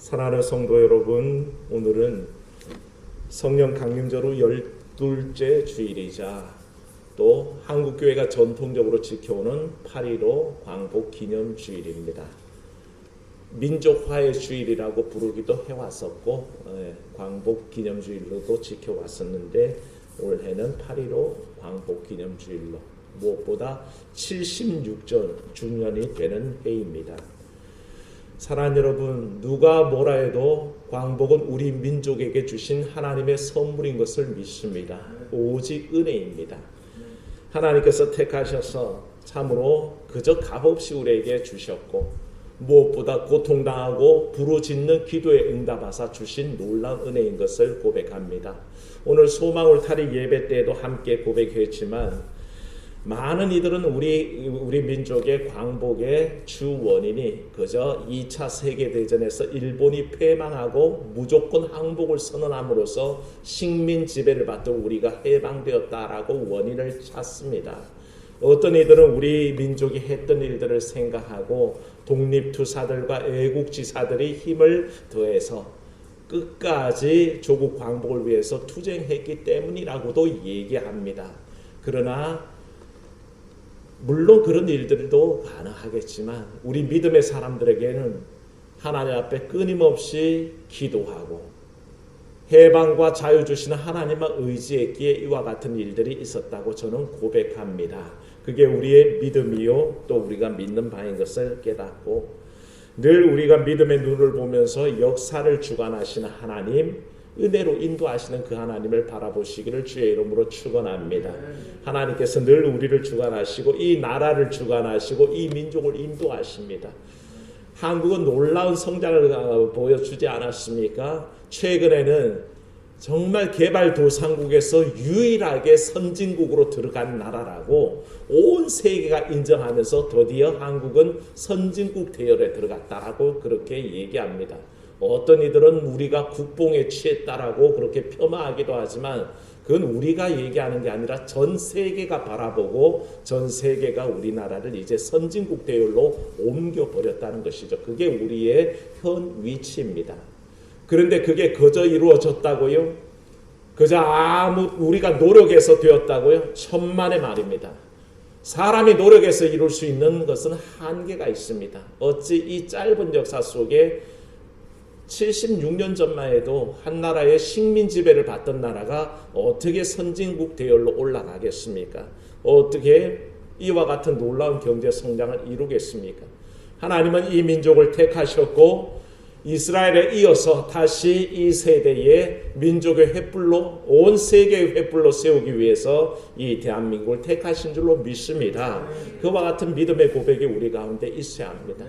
사랑하는 성도 여러분, 오늘은 성령 강림절 후 12째 주일이자 또 한국교회가 전통적으로 지켜오는 8.15 광복 기념 주일입니다. 민족화의 주일이라고 부르기도 해왔었고 광복 기념 주일로도 지켜왔었는데 올해는 8.15 광복 기념 주일로 무엇보다 76주년이 되는 해입니다. 사랑하는 여러분, 누가 뭐라 해도 광복은 우리 민족에게 주신 하나님의 선물인 것을 믿습니다. 오직 은혜입니다. 하나님께서 택하셔서 참으로 그저 값없이 우리에게 주셨고 무엇보다 고통당하고 부르짖는 기도에 응답하사 주신 놀라운 은혜인 것을 고백합니다. 오늘 소망울타리 예배 때에도 함께 고백했지만 많은 이들은 우리 민족의 광복의 주 원인이 그저 2차 세계대전에서 일본이 패망하고 무조건 항복을 선언함으로써 식민 지배를 받던 우리가 해방되었다라고 원인을 찾습니다. 어떤 이들은 우리 민족이 했던 일들을 생각하고 독립투사들과 애국지사들이 힘을 더해서 끝까지 조국 광복을 위해서 투쟁했기 때문이라고도 얘기합니다. 그러나 물론 그런 일들도 가능하겠지만 우리 믿음의 사람들에게는 하나님 앞에 끊임없이 기도하고 해방과 자유 주시는 하나님만 의지했기에 이와 같은 일들이 있었다고 저는 고백합니다. 그게 우리의 믿음이요 또 우리가 믿는 바인 것을 깨닫고 늘 우리가 믿음의 눈을 보면서 역사를 주관하시는 하나님, 은혜로 인도하시는 그 하나님을 바라보시기를 주의 이름으로 축원합니다. 하나님께서 늘 우리를 주관하시고 이 나라를 주관하시고 이 민족을 인도하십니다. 한국은 놀라운 성장을 보여주지 않았습니까? 최근에는 정말 개발도상국에서 유일하게 선진국으로 들어간 나라라고 온 세계가 인정하면서 드디어 한국은 선진국 대열에 들어갔다라고 그렇게 얘기합니다. 어떤 이들은 우리가 국뽕에 취했다라고 그렇게 폄하하기도 하지만 그건 우리가 얘기하는 게 아니라 전 세계가 바라보고 전 세계가 우리나라를 이제 선진국 대열로 옮겨버렸다는 것이죠. 그게 우리의 현 위치입니다. 그런데 그게 그저 이루어졌다고요? 그저 우리가 노력해서 되었다고요? 천만의 말입니다. 사람이 노력해서 이룰 수 있는 것은 한계가 있습니다. 어찌 이 짧은 역사 속에 76년 전만 해도 한 나라의 식민 지배를 받던 나라가 어떻게 선진국 대열로 올라가겠습니까? 어떻게 이와 같은 놀라운 경제 성장을 이루겠습니까? 하나님은 이 민족을 택하셨고 이스라엘에 이어서 다시 이 세대의 민족의 횃불로 온 세계의 횃불로 세우기 위해서 이 대한민국을 택하신 줄로 믿습니다. 그와 같은 믿음의 고백이 우리 가운데 있어야 합니다.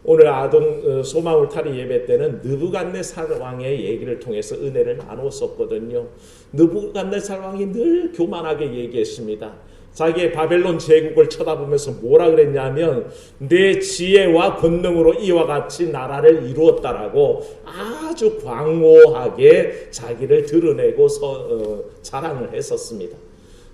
오늘 아동 소망울타리 예배 때는 느부갓네살 왕의 얘기를 통해서 은혜를 나눴었거든요. 느부갓네살 왕이 늘 교만하게 얘기했습니다. 자기의 바벨론 제국을 쳐다보면서 뭐라 그랬냐면 내 지혜와 권능으로 이와 같이 나라를 이루었다라고 아주 광호하게 자기를 드러내고 자랑을 했었습니다.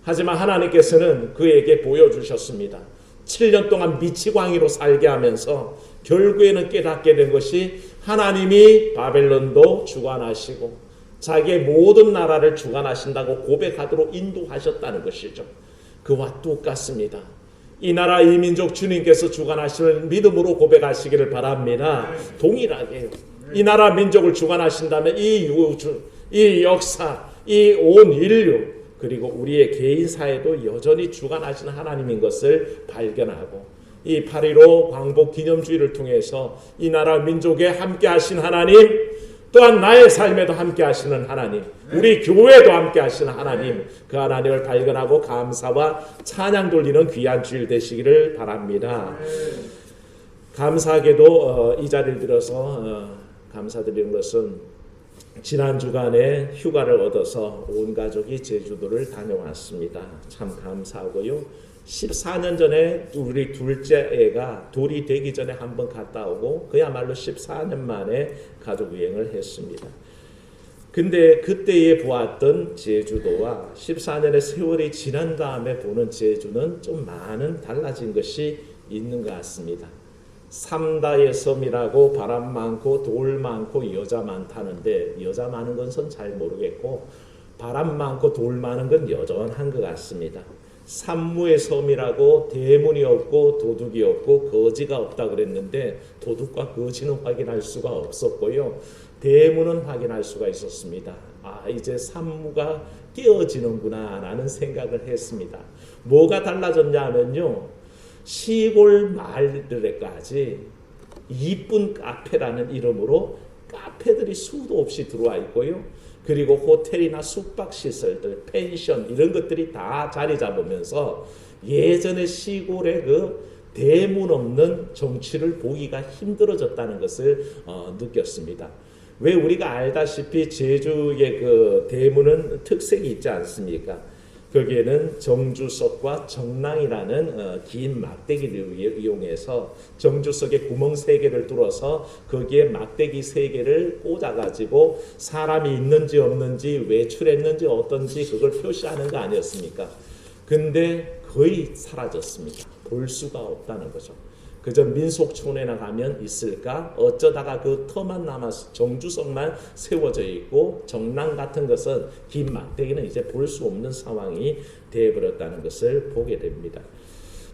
하지만 하나님께서는 그에게 보여주셨습니다. 7년 동안 미치광이로 살게 하면서 결국에는 깨닫게 된 것이 하나님이 바벨론도 주관하시고 자기의 모든 나라를 주관하신다고 고백하도록 인도하셨다는 것이죠. 그와 똑같습니다. 이 나라 이 민족 주님께서 주관하시는 믿음으로 고백하시기를 바랍니다. 동일하게요. 이 나라 민족을 주관하신다면 이 우주, 이 역사, 이 온 인류 그리고 우리의 개인 사회도 여전히 주관하시는 하나님인 것을 발견하고 이 8.15 광복 기념주의를 통해서 이 나라 민족에 함께 하신 하나님 또한 나의 삶에도 함께 하시는 하나님 우리 교회도 함께 하시는 하나님 그 하나님을 발견하고 감사와 찬양 돌리는 귀한 주일 되시기를 바랍니다. 감사하게도 이 자리를 들어서 감사드리는 것은 지난 주간에 휴가를 얻어서 온 가족이 제주도를 다녀왔습니다. 참 감사하고요. 14년 전에 우리 둘째 애가 돌이 되기 전에 한번 갔다 오고 그야말로 14년 만에 가족 여행을 했습니다. 근데 그때에 보았던 제주도와 14년의 세월이 지난 다음에 보는 제주는 좀 많은 달라진 것이 있는 것 같습니다. 삼다의 섬이라고 바람 많고 돌 많고 여자 많다는데 여자 많은 것은 잘 모르겠고 바람 많고 돌 많은 건 여전한 것 같습니다. 삼무의 섬이라고 대문이 없고 도둑이 없고 거지가 없다 그랬는데 도둑과 거지는 확인할 수가 없었고요. 대문은 확인할 수가 있었습니다. 이제 삼무가 깨어지는구나 라는 생각을 했습니다. 뭐가 달라졌냐면요. 시골 마을들에까지 이쁜 카페라는 이름으로 카페들이 수도 없이 들어와 있고요. 그리고 호텔이나 숙박시설들, 펜션 이런 것들이 다 자리 잡으면서 예전에 시골의 그 대문 없는 정취를 보기가 힘들어졌다는 것을 느꼈습니다. 왜 우리가 알다시피 제주의 그 대문은 특색이 있지 않습니까? 거기에는 정주석과 정랑이라는 긴 막대기를 이용해서 정주석에 구멍 3개를 뚫어서 거기에 막대기 3개를 꽂아가지고 사람이 있는지 없는지 외출했는지 어떤지 그걸 표시하는 거 아니었습니까? 근데 거의 사라졌습니다. 볼 수가 없다는 거죠. 그저 민속촌에나 가면 있을까? 어쩌다가 그 터만 남아서 정주석만 세워져 있고 정랑 같은 것은 긴 막대기는 이제 볼 수 없는 상황이 되어버렸다는 것을 보게 됩니다.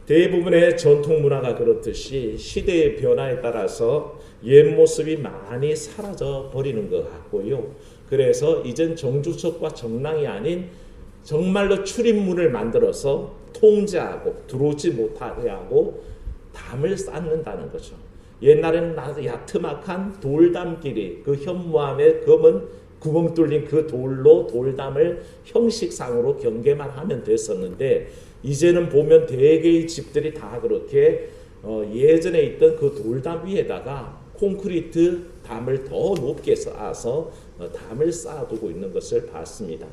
대부분의 전통 문화가 그렇듯이 시대의 변화에 따라서 옛 모습이 많이 사라져 버리는 것 같고요. 그래서 이젠 정주석과 정랑이 아닌 정말로 출입문을 만들어서 통제하고 들어오지 못하게 하고 담을 쌓는다는 거죠. 옛날에는 야트막한 돌담길이 그 현무암에 검은 구멍 뚫린 그 돌로 돌담을 형식상으로 경계만 하면 됐었는데 이제는 보면 대개의 집들이 다 그렇게 예전에 있던 그 돌담 위에다가 콘크리트 담을 더 높게 쌓아서 담을 쌓아두고 있는 것을 봤습니다.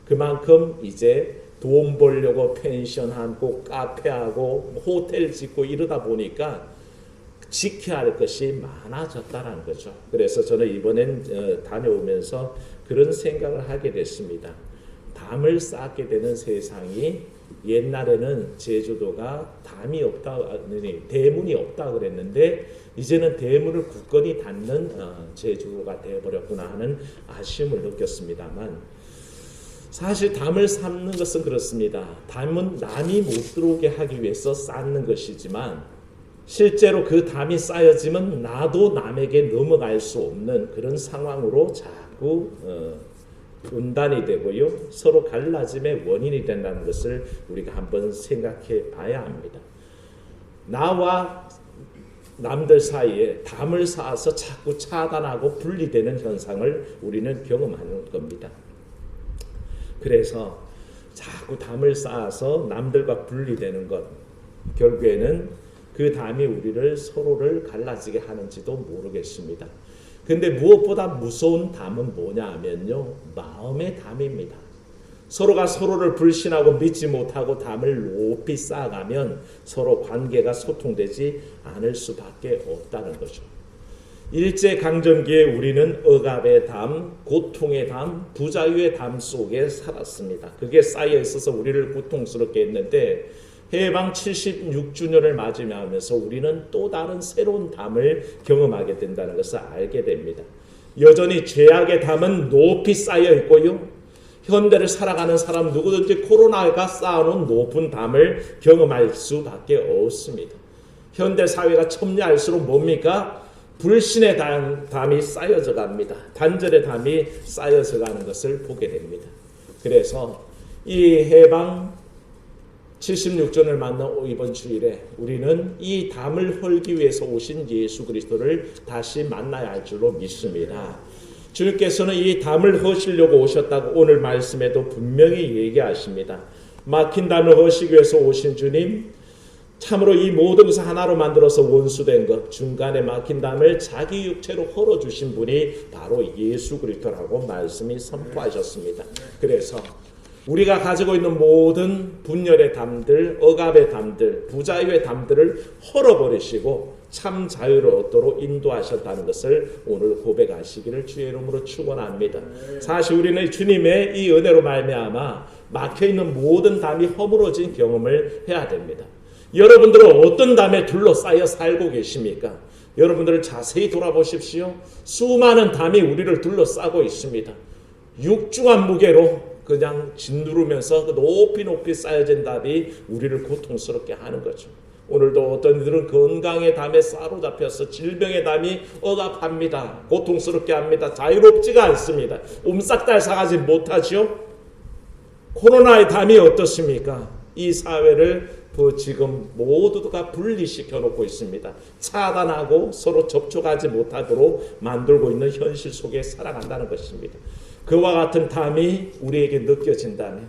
그만큼 이제 돈 벌려고 펜션하고 카페하고 호텔 짓고 이러다 보니까 지켜야 할 것이 많아졌다는 거죠. 그래서 저는 이번엔 다녀오면서 그런 생각을 하게 됐습니다. 담을 쌓게 되는 세상이 옛날에는 제주도가 담이 없다, 대문이 없다 그랬는데 이제는 대문을 굳건히 닫는 제주도가 되어버렸구나 하는 아쉬움을 느꼈습니다만 사실 담을 쌓는 것은 그렇습니다. 담은 남이 못 들어오게 하기 위해서 쌓는 것이지만 실제로 그 담이 쌓여지면 나도 남에게 넘어갈 수 없는 그런 상황으로 자꾸 분단이 되고요. 서로 갈라짐의 원인이 된다는 것을 우리가 한번 생각해 봐야 합니다. 나와 남들 사이에 담을 쌓아서 자꾸 차단하고 분리되는 현상을 우리는 경험하는 겁니다. 그래서 자꾸 담을 쌓아서 남들과 분리되는 것 결국에는 그 담이 우리를 서로를 갈라지게 하는지도 모르겠습니다. 근데 무엇보다 무서운 담은 뭐냐 하면요. 마음의 담입니다. 서로가 서로를 불신하고 믿지 못하고 담을 높이 쌓아가면 서로 관계가 소통되지 않을 수밖에 없다는 거죠. 일제강점기에 우리는 억압의 담, 고통의 담, 부자유의 담 속에 살았습니다. 그게 쌓여 있어서 우리를 고통스럽게 했는데 해방 76주년을 맞이하면서 우리는 또 다른 새로운 담을 경험하게 된다는 것을 알게 됩니다. 여전히 죄악의 담은 높이 쌓여 있고요. 현대를 살아가는 사람 누구든지 코로나가 쌓아놓은 높은 담을 경험할 수밖에 없습니다. 현대 사회가 첨예할수록 뭡니까? 불신의 담이 쌓여져 갑니다. 단절의 담이 쌓여져 가는 것을 보게 됩니다. 그래서 이 해방 76전을 만난 이번 주일에 우리는 이 담을 헐기 위해서 오신 예수 그리스도를 다시 만나야 할 줄로 믿습니다. 주님께서는 이 담을 허시려고 오셨다고 오늘 말씀에도 분명히 얘기하십니다. 막힌 담을 허시기 위해서 오신 주님, 참으로 이 모든 것을 하나로 만들어서 원수된 것, 중간에 막힌 담을 자기 육체로 헐어주신 분이 바로 예수 그리스도라고 말씀이 선포하셨습니다. 그래서 우리가 가지고 있는 모든 분열의 담들, 억압의 담들, 부자유의 담들을 헐어버리시고 참 자유를 얻도록 인도하셨다는 것을 오늘 고백하시기를 주의 이름으로 축원합니다. 사실 우리는 주님의 이 은혜로 말미암아 막혀있는 모든 담이 허물어진 경험을 해야 됩니다. 여러분들은 어떤 담에 둘러싸여 살고 계십니까? 여러분들을 자세히 돌아보십시오. 수많은 담이 우리를 둘러싸고 있습니다. 육중한 무게로 그냥 짓누르면서 높이 높이 쌓여진 담이 우리를 고통스럽게 하는 거죠. 오늘도 어떤 이들은 건강의 담에 사로잡혀서 질병의 담이 억압합니다. 고통스럽게 합니다. 자유롭지가 않습니다. 옴싹달싹하지 못하죠. 코로나의 담이 어떻습니까? 이 사회를 지금 모두가 분리시켜 놓고 있습니다. 차단하고 서로 접촉하지 못하도록 만들고 있는 현실 속에 살아간다는 것입니다. 그와 같은 담이 우리에게 느껴진다면,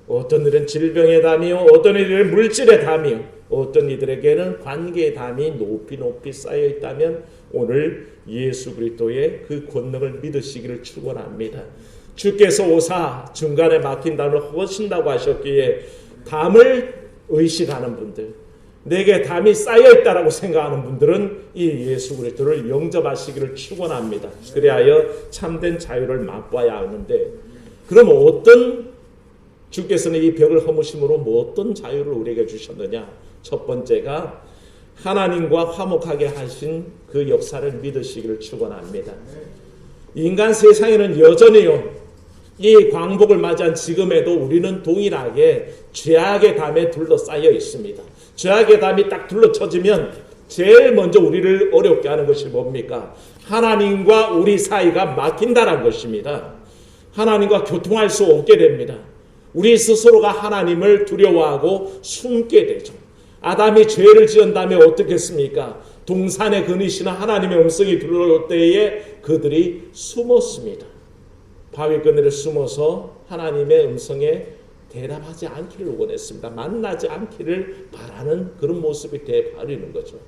어떤 이들은 질병의 담이요, 어떤 이들은 물질의 담이요, 어떤 이들에게는 관계의 담이 높이 높이 쌓여 있다면 오늘 예수 그리스도의 그 권능을 믿으시기를 축원합니다. 주께서 오사 중간에 막힌 담을 허신다고 하셨기에 담을 의식하는 분들, 내게 담이 쌓여있다라고 생각하는 분들은 이 예수 그리스도를 영접하시기를 축원합니다. 그리하여 참된 자유를 맛봐야 하는데, 그럼 어떤 주께서는 이 벽을 허무심으로 어떤 자유를 우리에게 주셨느냐? 첫 번째가 하나님과 화목하게 하신 그 역사를 믿으시기를 축원합니다. 인간 세상에는 여전히요, 이 광복을 맞이한 지금에도 우리는 동일하게 죄악의 담에 둘러싸여 있습니다. 죄악의 담이 딱 둘러쳐지면 제일 먼저 우리를 어렵게 하는 것이 뭡니까? 하나님과 우리 사이가 막힌다는 것입니다. 하나님과 교통할 수 없게 됩니다. 우리 스스로가 하나님을 두려워하고 숨게 되죠. 아담이 죄를 지은 다음에 어떻게 했습니까? 동산에 거니시는 하나님의 음성이 들려올 때에 그들이 숨었습니다. 바위 그늘에 숨어서 하나님의 음성에 대답하지 않기를 원했습니다. 만나지 않기를 바라는 그런 모습이 되어버리는 거죠.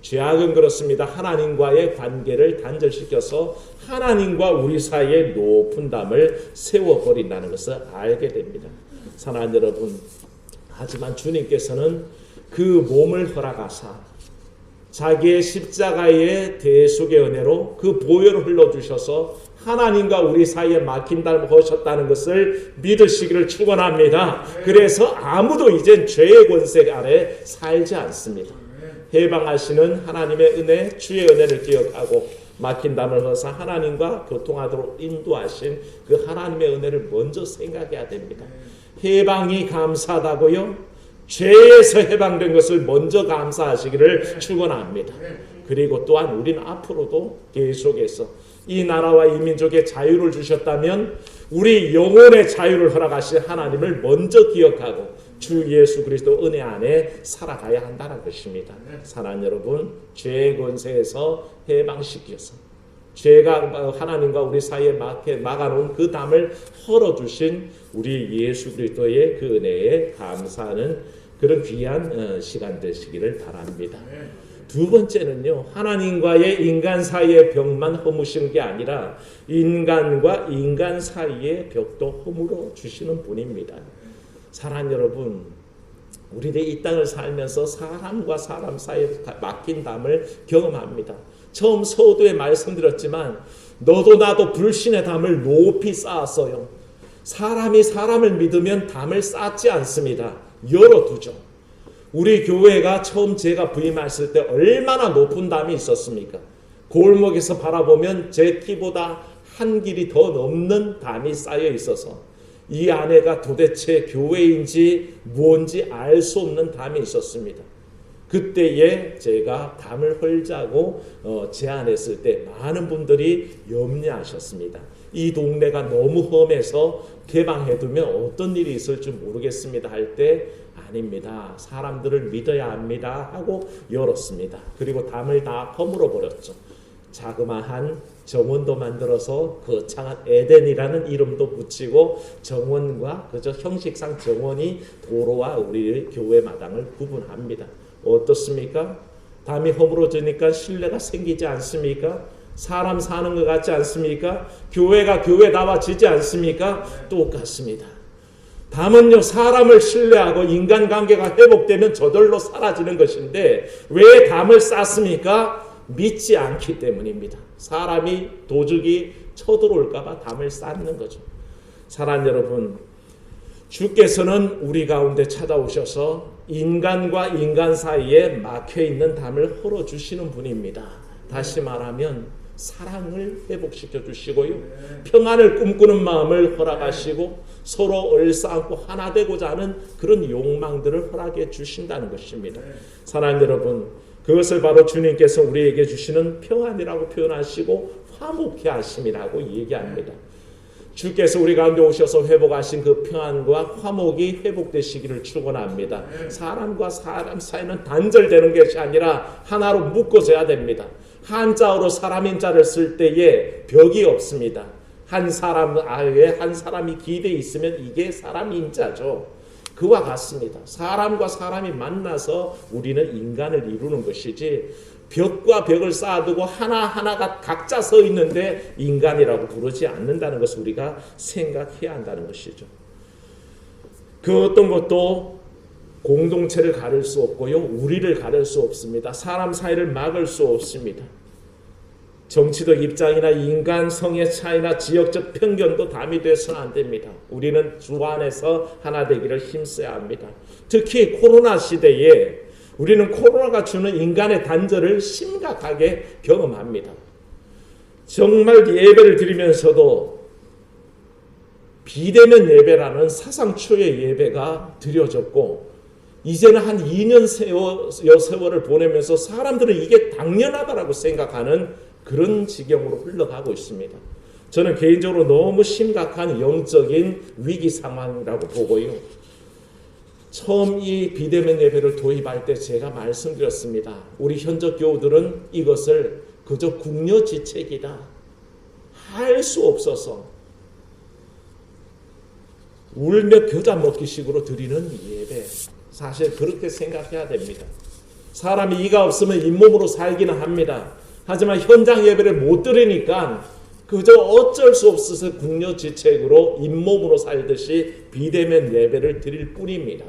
죄악은 그렇습니다. 하나님과의 관계를 단절시켜서 하나님과 우리 사이에 높은 담을 세워버린다는 것을 알게 됩니다. 사랑하는 여러분, 하지만 주님께서는 그 몸을 허락하사 자기의 십자가의 대속의 은혜로 그 보혈을 흘러주셔서 하나님과 우리 사이에 막힌 담을 허셨다는 것을 믿으시기를 축원합니다. 그래서 아무도 이젠 죄의 권세 아래 살지 않습니다. 해방하시는 하나님의 은혜, 주의 은혜를 기억하고 막힌 담을 허사 하나님과 교통하도록 인도하신 그 하나님의 은혜를 먼저 생각해야 됩니다. 해방이 감사하다고요? 죄에서 해방된 것을 먼저 감사하시기를 축원합니다. 그리고 또한 우리는 앞으로도 계속해서 이 나라와 이 민족의 자유를 주셨다면 우리 영혼의 자유를 허락하신 하나님을 먼저 기억하고 주 예수 그리스도 은혜 안에 살아가야 한다는 것입니다. 사랑하는 여러분, 죄의 권세에서 해방시켜서 죄가 하나님과 우리 사이에 막아놓은 그 담을 헐어주신 우리 예수 그리스도의 그 은혜에 감사하는 그런 귀한 시간 되시기를 바랍니다. 두 번째는요, 하나님과의 인간 사이의 벽만 허무시는 게 아니라 인간과 인간 사이의 벽도 허물어 주시는 분입니다. 사랑하는 여러분, 우리들이 이 땅을 살면서 사람과 사람 사이에 막힌 담을 경험합니다. 처음 서두에 말씀드렸지만 너도 나도 불신의 담을 높이 쌓았어요. 사람이 사람을 믿으면 담을 쌓지 않습니다. 열어두죠. 우리 교회가 처음 제가 부임했을 때 얼마나 높은 담이 있었습니까? 골목에서 바라보면 제 키보다 한 길이 더 넘는 담이 쌓여 있어서 이 안에가 도대체 교회인지 뭔지 알 수 없는 담이 있었습니다. 그때에 제가 담을 헐자고 제안했을 때 많은 분들이 염려하셨습니다. 이 동네가 너무 험해서 개방해두면 어떤 일이 있을지 모르겠습니다 할 때 아닙니다. 사람들을 믿어야 합니다 하고 열었습니다. 그리고 담을 다 허물어 버렸죠. 자그마한 정원도 만들어서 거창한 에덴이라는 이름도 붙이고 정원과 그저 형식상 정원이 도로와 우리 교회 마당을 구분합니다. 어떻습니까? 담이 허물어지니까 신뢰가 생기지 않습니까? 사람 사는 것 같지 않습니까? 교회가 교회다워지지 않습니까? 똑같습니다. 담은요, 사람을 신뢰하고 인간관계가 회복되면 저절로 사라지는 것인데 왜 담을 쌓습니까? 믿지 않기 때문입니다. 사람이 도둑이 쳐들어올까 봐 담을 쌓는 거죠. 사랑하는 여러분, 주께서는 우리 가운데 찾아오셔서 인간과 인간 사이에 막혀있는 담을 헐어주시는 분입니다. 다시 말하면 사랑을 회복시켜 주시고요, 평안을 꿈꾸는 마음을 허락하시고 서로 얼싸안고 하나 되고자 하는 그런 욕망들을 허락해 주신다는 것입니다. 사랑하는 여러분, 그것을 바로 주님께서 우리에게 주시는 평안이라고 표현하시고 화목해 하심이라고 얘기합니다. 주께서 우리 가운데 오셔서 회복하신 그 평안과 화목이 회복되시기를 축원합니다. 사람과 사람 사이는 단절되는 것이 아니라 하나로 묶어져야 됩니다. 한자어로 사람인자를 쓸 때에 벽이 없습니다. 한 사람 아래에 한 사람이 기대에 있으면 이게 사람인자죠. 그와 같습니다. 사람과 사람이 만나서 우리는 인간을 이루는 것이지, 벽과 벽을 쌓아두고 하나하나가 각자 서 있는데 인간이라고 부르지 않는다는 것을 우리가 생각해야 한다는 것이죠. 그 어떤 것도 공동체를 가릴 수 없고요, 우리를 가릴 수 없습니다. 사람 사이를 막을 수 없습니다. 정치적 입장이나 인간성의 차이나 지역적 편견도 담이 돼서는 안 됩니다. 우리는 주 안에서 하나 되기를 힘써야 합니다. 특히 코로나 시대에 우리는 코로나가 주는 인간의 단절을 심각하게 경험합니다. 정말 예배를 드리면서도 비대면 예배라는 사상 초의 예배가 드려졌고, 이제는 한 2년 세월을 보내면서 사람들은 이게 당연하다라고 생각하는 그런 지경으로 흘러가고 있습니다. 저는 개인적으로 너무 심각한 영적인 위기 상황이라고 보고요. 처음 이 비대면 예배를 도입할 때 제가 말씀드렸습니다. 우리 현역 교우들은 이것을 그저 궁여지책이다, 할 수 없어서 울며 겨자 먹기식으로 드리는 예배, 사실 그렇게 생각해야 됩니다. 사람이 이가 없으면 잇몸으로 살기는 합니다. 하지만 현장 예배를 못 드리니까 그저 어쩔 수 없어서 궁여지책으로 잇몸으로 살듯이 비대면 예배를 드릴 뿐입니다.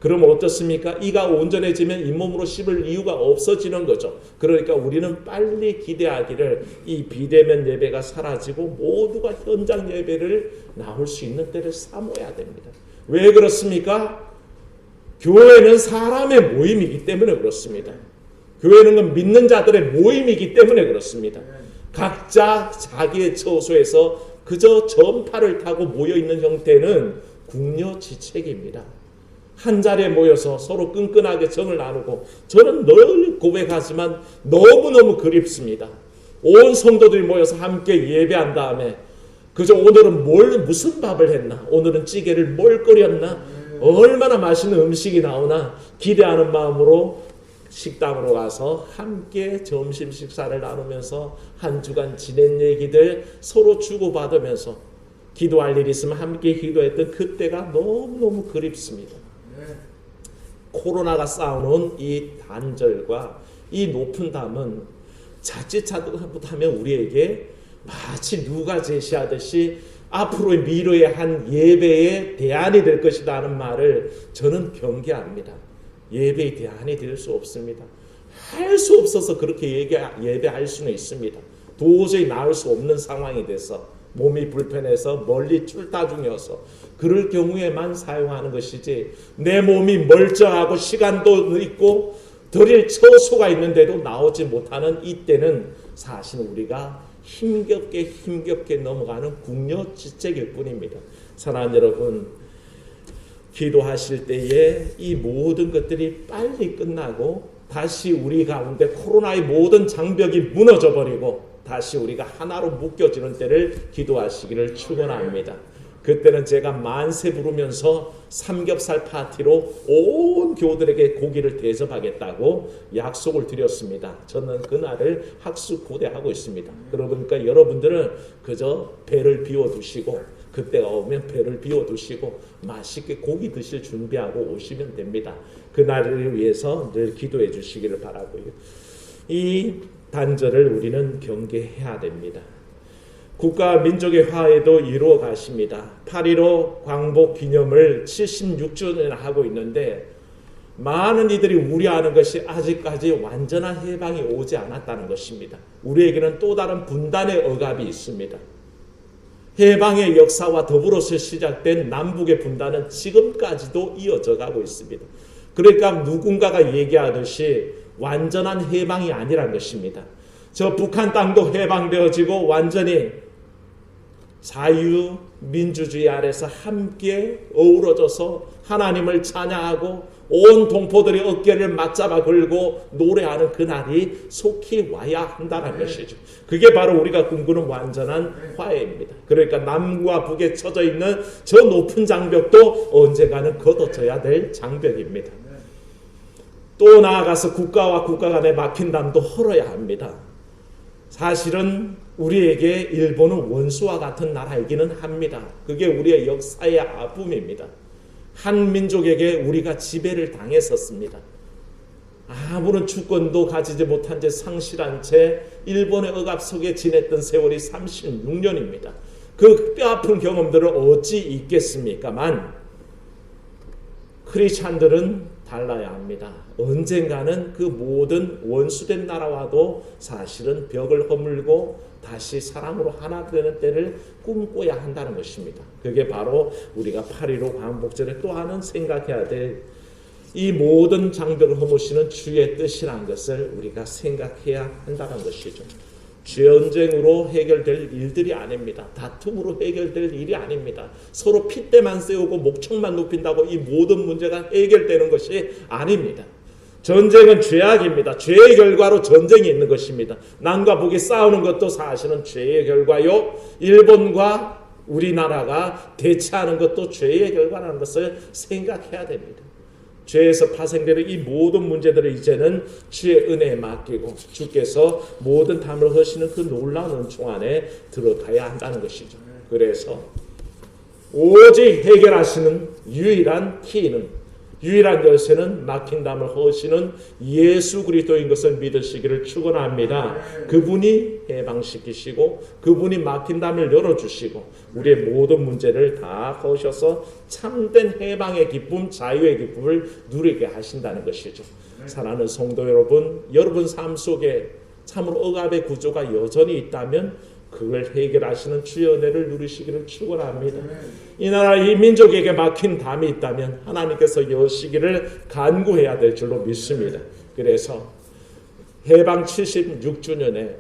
그럼 어떻습니까? 이가 온전해지면 잇몸으로 씹을 이유가 없어지는 거죠. 그러니까 우리는 빨리 기대하기를 이 비대면 예배가 사라지고 모두가 현장 예배를 나올 수 있는 때를 사모해야 됩니다. 왜 그렇습니까? 교회는 사람의 모임이기 때문에 그렇습니다. 교회는 믿는 자들의 모임이기 때문에 그렇습니다. 각자 자기의 처소에서 그저 전파를 타고 모여있는 형태는 궁여지책입니다. 한 자리에 모여서 서로 끈끈하게 정을 나누고, 저는 늘 고백하지만 너무너무 그립습니다. 온 성도들이 모여서 함께 예배한 다음에 그저 오늘은 무슨 밥을 했나, 오늘은 찌개를 뭘 끓였나, 얼마나 맛있는 음식이 나오나 기대하는 마음으로 식당으로 가서 함께 점심 식사를 나누면서 한 주간 지낸 얘기들 서로 주고받으면서 기도할 일이 있으면 함께 기도했던 그때가 너무너무 그립습니다. 코로나가 쌓아놓은 이 단절과 이 높은 담은 자칫 잘못하면 우리에게 마치 누가 제시하듯이 앞으로의 미래의 한 예배의 대안이 될 것이다 하는 말을 저는 경계합니다. 예배의 대안이 될 수 없습니다. 할 수 없어서 그렇게 예배할 수는 있습니다. 도저히 나을 수 없는 상황이 돼서, 몸이 불편해서 멀리 출타 중이어서 그럴 경우에만 사용하는 것이지, 내 몸이 멀쩡하고 시간도 있고 드릴 처소가 있는데도 나오지 못하는 이때는 사실 우리가 힘겹게 넘어가는 궁여지책일 뿐입니다. 사랑하는 여러분, 기도하실 때에 이 모든 것들이 빨리 끝나고 다시 우리 가운데 코로나의 모든 장벽이 무너져 버리고 다시 우리가 하나로 묶여지는 때를 기도하시기를 축원합니다. 그때는 제가 만세 부르면서 삼겹살 파티로 온 교우들에게 고기를 대접하겠다고 약속을 드렸습니다. 저는 그날을 학수고대하고 있습니다. 그러니까 여러분들은 그저 배를 비워두시고, 그때가 오면 배를 비워두시고 맛있게 고기 드실 준비하고 오시면 됩니다. 그날을 위해서 늘 기도해 주시기를 바라고요. 이 단절을 우리는 경계해야 됩니다. 국가 민족의 화해도 이루어 가십니다. 8.15 광복 기념을 76주년 하고 있는데, 많은 이들이 우려하는 것이 아직까지 완전한 해방이 오지 않았다는 것입니다. 우리에게는 또 다른 분단의 억압이 있습니다. 해방의 역사와 더불어서 시작된 남북의 분단은 지금까지도 이어져 가고 있습니다. 그러니까 누군가가 얘기하듯이 완전한 해방이 아니란 것입니다. 저 북한 땅도 해방되어지고 완전히 자유민주주의 아래서 함께 어우러져서 하나님을 찬양하고 온 동포들이 어깨를 맞잡아 걸고 노래하는 그날이 속히 와야 한다는 것이죠. 그게 바로 우리가 꿈꾸는 완전한 화해입니다. 그러니까 남과 북에 쳐져 있는 저 높은 장벽도 언젠가는 걷어져야 될 장벽입니다. 또 나아가서 국가와 국가 간의 막힌 담도 헐어야 합니다. 사실은 우리에게 일본은 원수와 같은 나라이기는 합니다. 그게 우리의 역사의 아픔입니다. 한 민족에게 우리가 지배를 당했었습니다. 아무런 주권도 가지지 못한 채 상실한 채 일본의 억압 속에 지냈던 세월이 36년입니다. 그 뼈아픈 경험들을 어찌 잊겠습니까만 크리스찬들은 달라야 합니다. 언젠가는 그 모든 원수된 나라와도 사실은 벽을 허물고 다시 사랑으로 하나 되는 때를 꿈꿔야 한다는 것입니다. 그게 바로 우리가 8.15 광복절에 또 하는 생각해야 될 이 모든 장벽을 허무시는 주의 뜻이라는 것을 우리가 생각해야 한다는 것이죠. 전쟁으로 해결될 일들이 아닙니다. 다툼으로 해결될 일이 아닙니다. 서로 핏대만 세우고 목청만 높인다고 이 모든 문제가 해결되는 것이 아닙니다. 전쟁은 죄악입니다. 죄의 결과로 전쟁이 있는 것입니다. 남과 북이 싸우는 것도 사실은 죄의 결과요. 일본과 우리나라가 대치하는 것도 죄의 결과라는 것을 생각해야 됩니다. 죄에서 파생되는 이 모든 문제들을 이제는 주의 은혜에 맡기고 주께서 모든 담을 허시는 그 놀라운 은총 안에 들어가야 한다는 것이죠. 그래서 오직 해결하시는 유일한 키는, 유일한 열쇠는 막힌 담을 허시는 예수 그리스도인 것을 믿으시기를 축원합니다. 그분이 해방시키시고 그분이 막힌 담을 열어주시고 우리의 모든 문제를 다 허셔서 참된 해방의 기쁨, 자유의 기쁨을 누리게 하신다는 것이죠. 사랑하는 성도 여러분, 여러분 삶 속에 참으로 억압의 구조가 여전히 있다면 그걸 해결하시는 주의 은혜를 누리시기를 축원합니다. 이 나라 이 민족에게 막힌 담이 있다면 하나님께서 여시기를 간구해야 될 줄로 믿습니다. 그래서 해방 76주년에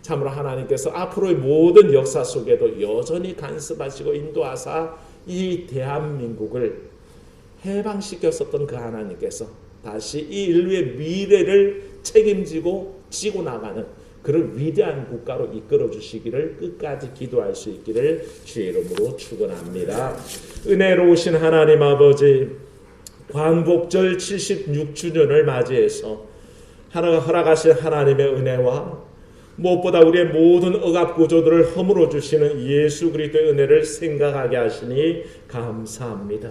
참으로 하나님께서 앞으로의 모든 역사 속에도 여전히 간섭하시고 인도하사 이 대한민국을 해방시켰었던 그 하나님께서 다시 이 인류의 미래를 책임지고 지고 나가는 그런 위대한 국가로 이끌어 주시기를 끝까지 기도할 수 있기를 주의 이름으로 축원합니다. 은혜로우신 하나님 아버지, 광복절 76주년을 맞이해서 허락하신 하나님의 은혜와 무엇보다 우리의 모든 억압 구조들을 허물어 주시는 예수 그리스도의 은혜를 생각하게 하시니 감사합니다.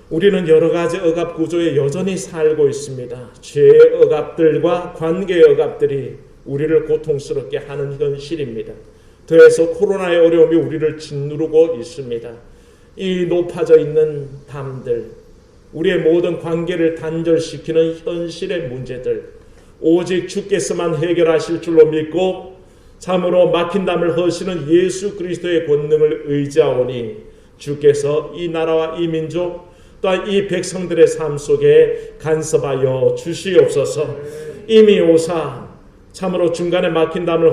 우리는 여러 가지 억압 구조에 여전히 살고 있습니다. 죄의 억압들과 관계의 억압들이 우리를 고통스럽게 하는 현실입니다. 더해서 코로나의 어려움이 우리를 짓누르고 있습니다. 이 높아져 있는 담들, 우리의 모든 관계를 단절시키는 현실의 문제들, 오직 주께서만 해결하실 줄로 믿고 참으로 막힌 담을 허시는 예수 그리스도의 권능을 의지하오니 주께서 이 나라와 이 민족 또한 이 백성들의 삶 속에 간섭하여 주시옵소서. 이미 오사 참으로 중간에 막힌 담을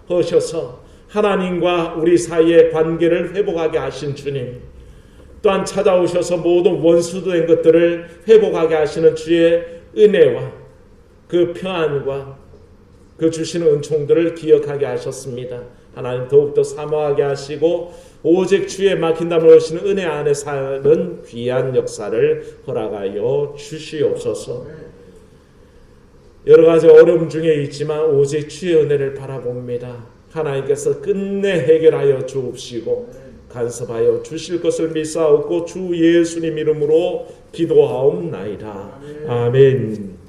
허셔서 하나님과 우리 사이의 관계를 회복하게 하신 주님, 또한 찾아오셔서 모든 원수된 것들을 회복하게 하시는 주의 은혜와 그 평안과 그 주시는 은총들을 기억하게 하셨습니다. 하나님 더욱더 사모하게 하시고 오직 주의 막힌 담을 허시는 은혜 안에 사는 귀한 역사를 허락하여 주시옵소서. 여러 가지 어려움 중에 있지만 오직 주의 은혜를 바라봅니다. 하나님께서 끝내 해결하여 주옵시고 간섭하여 주실 것을 믿사옵고 주 예수님 이름으로 기도하옵나이다. 아멘.